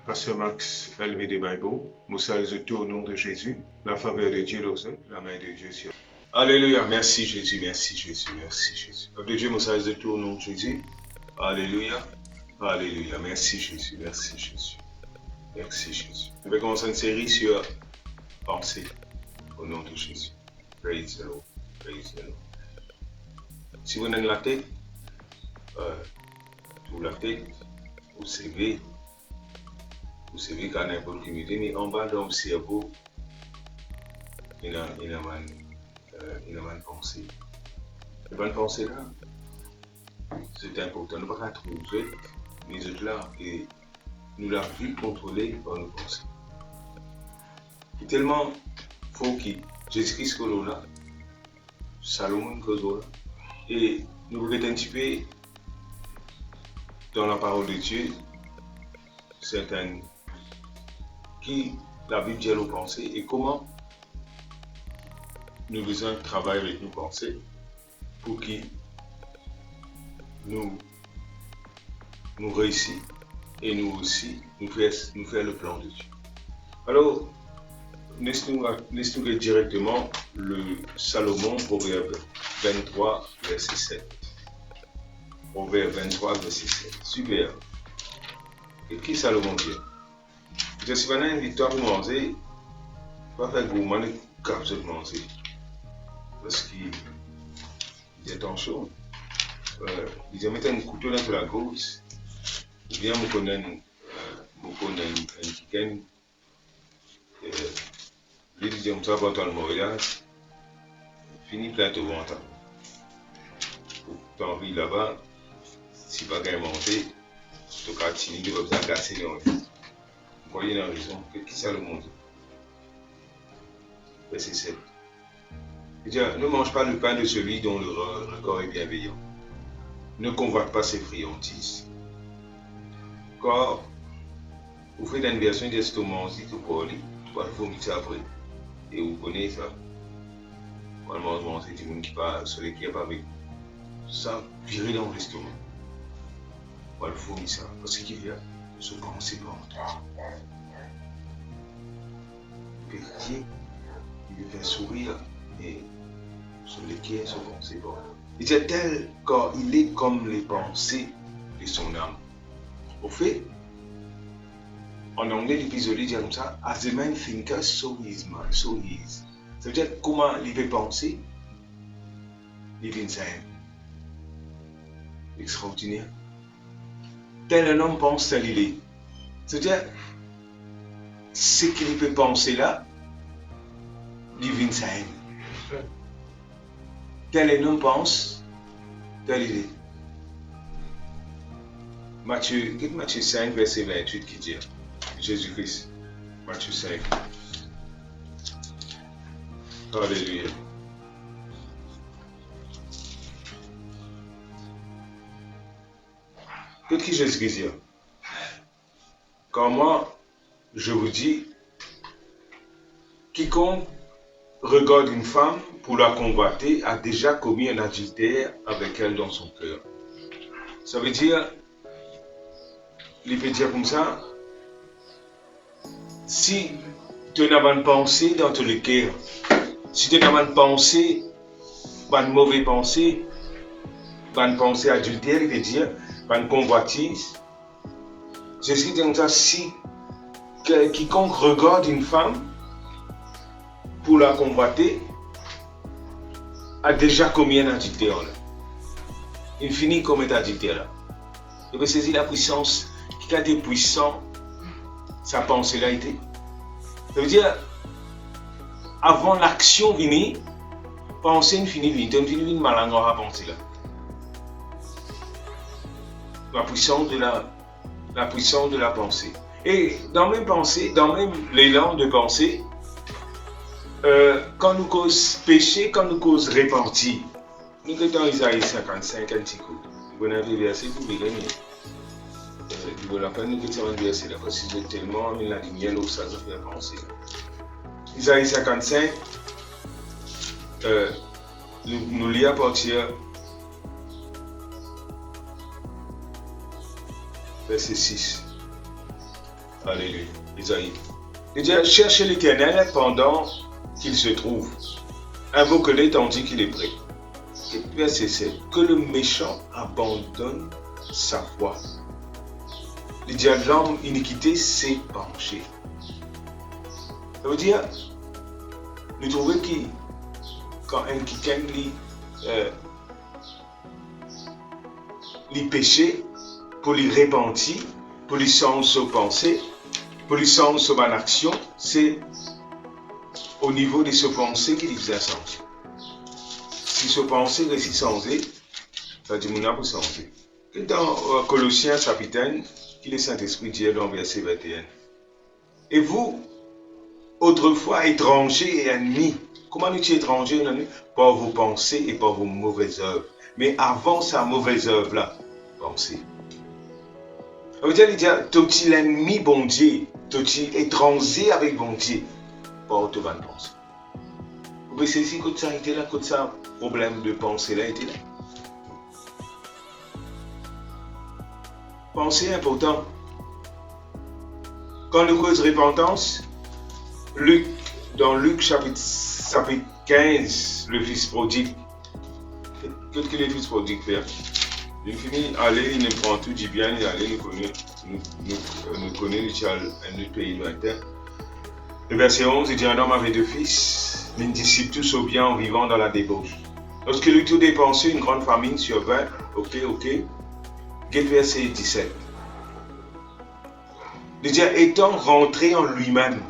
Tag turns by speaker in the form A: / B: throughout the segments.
A: Pasteur Max LVD Bible, Moussa tout au nom de Jésus, la faveur de Dieu l'ose, la main de Dieu sur. Alléluia, merci Jésus, merci Jésus, merci Jésus. Peuple de Dieu, Moussa tout au nom de Jésus. Alléluia, alléluia, merci Jésus, merci Jésus, merci Jésus. Je vais commencer une série sur pensée au nom de Jésus. Praise the Lord, praise the Lord. Si vous avez la tête, vous savez qu'à n'importe quelle minute, mais en bas dans le cerveau, il y a une pensée. Et bonne pensée là, c'est important. Nous ne pouvons pas trouver les autres là et nous la vie contrôlée par nos pensées. C'est tellement faux que Jésus-Christ que là, Salomon que là, et nous regardons un petit peu dans la parole de Dieu, certaines qui la Bible dit nos pensées et comment nous faisons travailler avec nos pensées pour que nous réussissions et nous aussi nous faire le plan de Dieu. Alors, laisse-nous directement le Salomon, Proverbe 23, verset 7. Proverbe 23, verset 7. Super. Et qui Salomon dit? Je suis venu à une victoire pour manger, pas faire gourmand de capture de manger. Parce qu'il est en chaud. Ils mettent un couteau dans la gauche. Ou bien, je connais un chicken. Lui dit, je me suis apporté le mariage. Fini plein de ventre. Tu as envie là-bas, si pas qu'à manger, tu as fini de vous agacer les envies. Vous voyez la raison, qui ça le monde? Verset 7. Ne mange pas le pain de celui dont le corps est bienveillant. Ne convoite pas ses friandises. Quand vous faites une version d'estomac, si vous parlez, tu vas le vomir après. Et vous connaissez ça. Normalement, c'est du monde qui parle, celui qui n'est pas avec ça, virer dans l'estomac. On va le vomir ça. Parce qu'il vient se penser pour toi. Vérifier, il lui fait sourire et sur lesquels se penser pour toi. Il est tel qu'il est comme les pensées de son âme. Au fait, en anglais, l'épisode dit comme ça, as a man thinketh, so he is. Ça veut dire comment il veut penser, il vient ça. Extraordinaire. Tel un homme pense, tel il est. Ça veut dire, ce qu'il peut penser là, il vient ça. Tel un homme pense, tel il est. Matthieu 5, verset 28 qui dit, Jésus-Christ, Matthieu 5. Alléluia. Qu'est-ce que Jésus-Christ dit? Comment je vous dis, quiconque regarde une femme pour la convoiter a déjà commis un adultère avec elle dans son cœur. Ça veut dire, il peut dire comme ça, si tu n'as pas une pensée dans ton cœur, si tu n'as pas une pensée, pas une mauvaise pensée, pas une pensée adultère, il veut dire, pas une convoitise. Jésus dit comme ça, si quiconque regarde une femme pour la convoiter a déjà commis un adultère. Il finit comme un adultère là. Il veut saisir la puissance, qui a été puissant, sa pensée là été. Ça veut dire, avant l'action venue, penser ne finit vite, on finit mal à penser là. La puissance de la pensée. Et dans même pensée, dans même l'élan de pensée, quand nous cause péché, quand nous cause repentir, nous sommes dans Isaïe 55, un petit coup. Vous avez verset, vous pouvez gagner. Il vaut la peine de nous verser là, parce que c'est tellement mis la lumière où ça fait penser. Isaïe 55, nous lisons à partir verset 6. Alléluia. Isaïe. Il dit, cherchez l'Éternel pendant qu'il se trouve. Invoquez-le tandis qu'il est prêt. Et verset 7. Que le méchant abandonne sa voie. Il dit, l'homme iniquité s'est penché. Ça veut dire, nous trouvons que quand quelqu'un les péchés, pour les repentir, pour les changer ses pensées, pour les changer son action, c'est au niveau de ses pensées qu'il faisait changer. Si ses pensées restent changées, ça dit qu'on a pour changer. Dans Colossiens chapitre 1, qui le Saint-Esprit dit dans verset 21. Et vous, autrefois étrangers et ennemis, comment nous sommes étrangers et ennemis? Par vos pensées et par vos mauvaises œuvres. Mais avant sa mauvaise œuvre-là, pensez. Ça veut dire, tu es l'ennemi bon Dieu, tu es étranger avec bon Dieu, par te bonne pensée. Vous pouvez saisir que ça a été là, que ça, problème de pensée là était là. Pensée important. Quand nous cause repentance, dans Luc chapitre 15, le fils prodigue. Qu'est-ce que le fils prodigue fait? Il finit, allez, il nous prend tout du bien, il allait, nous connaît un autre pays lointain. Le verset 11, il dit, un homme avait 2 fils, les disciples tous au bien en vivant dans la débauche. Lorsque le tout dépensé, une grande famine survint, ok, verset 17. Il dit, étant rentré en lui-même.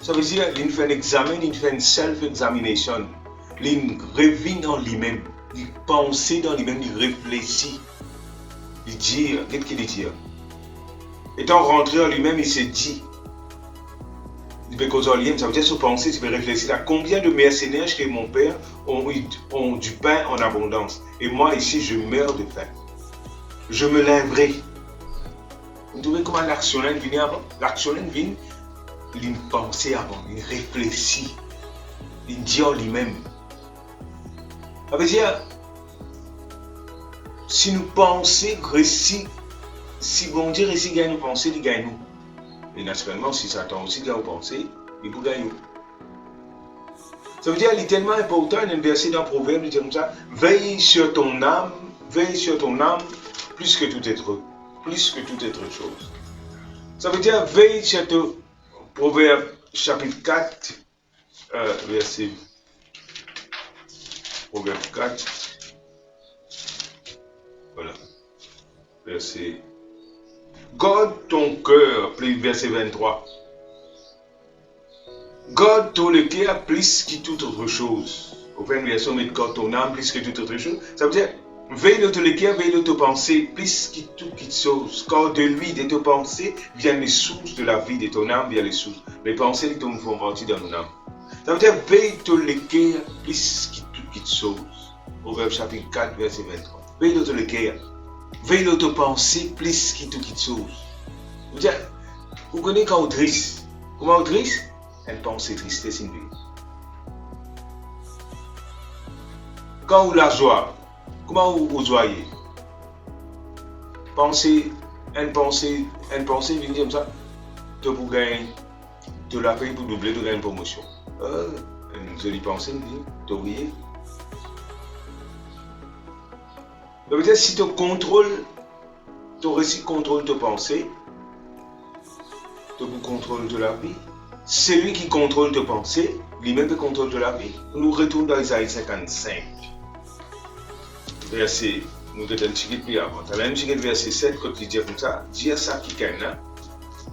A: Ça veut dire qu'il fait un examen, il fait une self-examination. Il revient dans lui-même, il pense dans lui-même, il réfléchit. Il dit, qu'est-ce qu'il dit? Étant rentré en lui-même, il s'est dit, il veut causer ça veut dire se penser, il veut réfléchir à combien de mercenaires chez mon père ont du pain en abondance. Et moi ici, je meurs de faim. Je me lèverai. Vous trouvez comment l'action vient avant? L'action vient, il pense avant, il réfléchit, il dit en lui-même. Ça veut dire, si nous pensons, si bon Dieu réussit à nous penser, il gagne nous. Et naturellement, si Satan aussi gagne nous penser, il peut gagner nous. Ça veut dire, il est tellement important, il y a un verset dans Proverbe, il dit comme ça, veille sur ton âme, plus que toute autre chose. Ça veut dire, veille sur ton Proverbe chapitre 4, verset Proverbe 4, voilà, verset, garde ton cœur, verset 23, garde ton cœur plus que toute autre chose. Au fait, verset, mais garde ton âme plus que toute autre chose. Ça veut dire, veille de ton cœur, veille de tes pensées, plus que toute chose. Car de lui, de tes pensées, viennent les sources de la vie de ton âme, viennent les sources. Les pensées de ton font partie dans ton âme. Ça veut dire, veille de ton cœur, plus que toute chose. Proverbe chapitre 4, verset 23. Veille de ton cœur, veille de tes pensées, plus que toute chose. Vous connaissez quand on est triste. Comment on est triste? Elle pense tristesse in vie. Quand on a la joie, comment vous joyez? Une pensée vient comme ça. Tu pour gagner, tu la payes pour doubler, tu gagnes une promotion. Une jolie pensée, tu riez. Ça veut dire si tu contrôles, tu réussis contrôle tes pensées, tu contrôles de la vie. Celui qui contrôle tes pensées, lui-même contrôle de la vie. Nous retournons dans Isaïe 55. Verset, nous avons un petit peu avant. Dans le même verset 7, quand il dit comme ça, dire ça qui gagne là,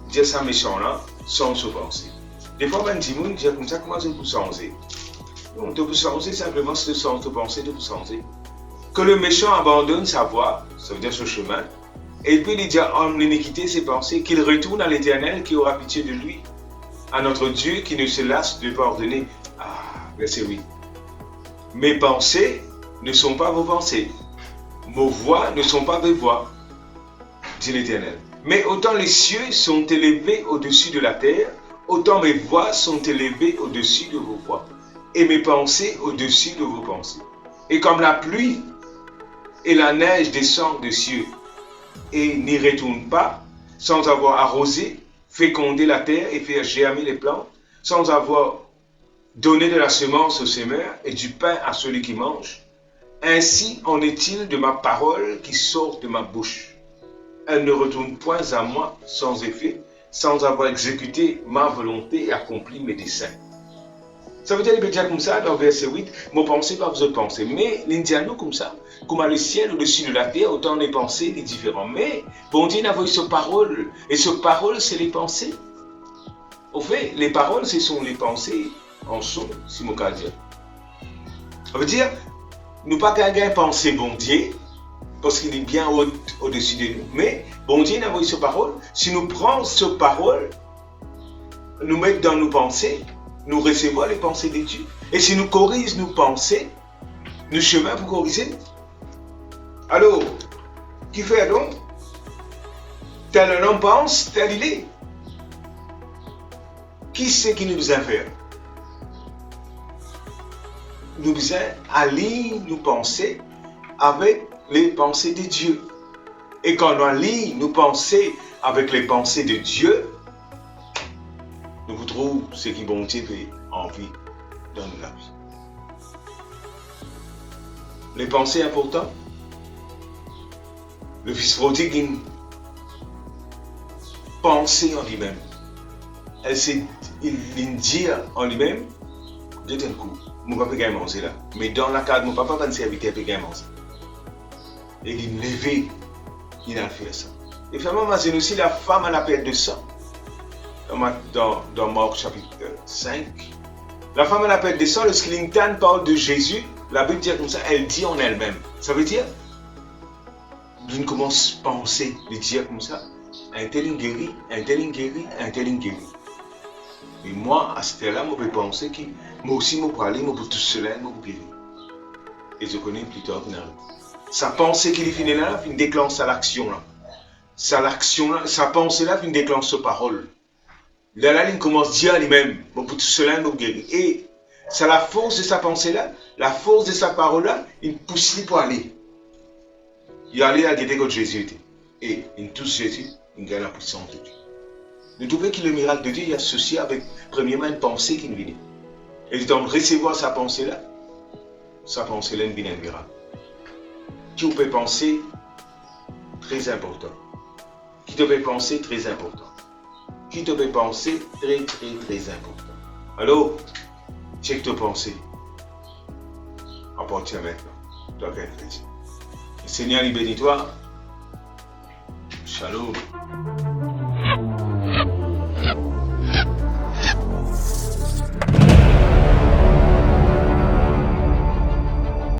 A: dire ça méchant là, sans se penser. Des fois, même Dimon dit comme ça, comment tu peux changer? Non, tu peux changer simplement si tu sens te penser, tu peux changer. Que le méchant abandonne sa voie, ça veut dire ce chemin, et puis il dit en iniquité ses pensées, qu'il retourne à l'Éternel qui aura pitié de lui, à notre Dieu qui ne se lasse de pardonner. Verset 8. Mes pensées ne sont pas vos pensées, vos voix ne sont pas vos voix, dit l'Éternel. Mais autant les cieux sont élevés au-dessus de la terre, autant mes voix sont élevées au-dessus de vos voix, et mes pensées au-dessus de vos pensées. Et comme la pluie et la neige descendent des cieux, et n'y retourne pas sans avoir arrosé, fécondé la terre et fait germer les plantes, sans avoir donné de la semence au semeur et du pain à celui qui mange. Ainsi en est-il de ma parole qui sort de ma bouche. Elle ne retourne point à moi sans effet, sans avoir exécuté ma volonté et accompli mes desseins. Ça veut dire, il peut dire comme ça, dans verset 8, mon pensée pas votre pensée. Mais l'indiano comme ça, comme le ciel au-dessus de la terre, autant les pensées, les différents. Mais, bon Dieu n'a pas eu ce parole. Et ce parole, c'est les pensées. Au fait, les paroles, ce sont les pensées en son, si mon cas dire. Ça veut dire, nous pas qu'un penser bon Dieu, parce qu'il est bien au-dessus de nous. Mais, bon Dieu n'a pas eu ce parole. Si nous prenons ce parole, nous mettons dans nos pensées, nous recevons les pensées de Dieu. Et si nous corrigeons nos pensées, nos chemins pour corriger. Alors, qui fait donc? Tel un homme pense, tel il est. Qui c'est qui nous a fait? Nous devons allier nos pensées avec les pensées de Dieu. Et quand on allie nos pensées avec les pensées de Dieu, nous vous trouvons ce qui bon Dieu fait envie dans la vie. Les pensées importantes. Le fils prodigue une pensée en lui-même. Il dit en lui-même, j'ai un coup, mon papa peut manger là. Mais dans la case, mon papa va ne servir peut manger. Et il levé, il a fait ça. Et finalement, c'est aussi la femme à la perte de sang. Dans Marc chapitre 5. La femme à la perte de sang, lorsqu'il parle de Jésus, la Bible dit comme ça, elle dit en elle-même. Ça veut dire, d'une commence à penser, de dire comme ça, un tel guéri, un tel guéri, un tel guéri. Et moi, à ce temps-là, je peux penser que moi aussi, je peux aller, je peux tout cela, je peux guérir. Et je connais plus tard qu'il arrive. Sa pensée qu'il finit là, il déclenche sa l'action là. Sa pensée là, il déclenche sa parole. Là, il commence à dire à lui-même, pour tout cela, nous guérir. Et c'est la force de sa pensée-là, la force de sa parole-là, il pousse lui pour aller. Il allait à guetter contre Jésus était. Et il touche Jésus, il gagne la puissance de Dieu. Nous trouvons que le miracle de Dieu est associé avec, premièrement, une pensée qui nous vient. Et dans recevoir sa pensée-là nous vient un miracle. Qui peut penser très important. Qui devait penser très important. Qui devait penser très important. Alors, check ta pensée. À partir maintenant, toi qui es chrétien. Le Seigneur, il bénit toi. Shalom.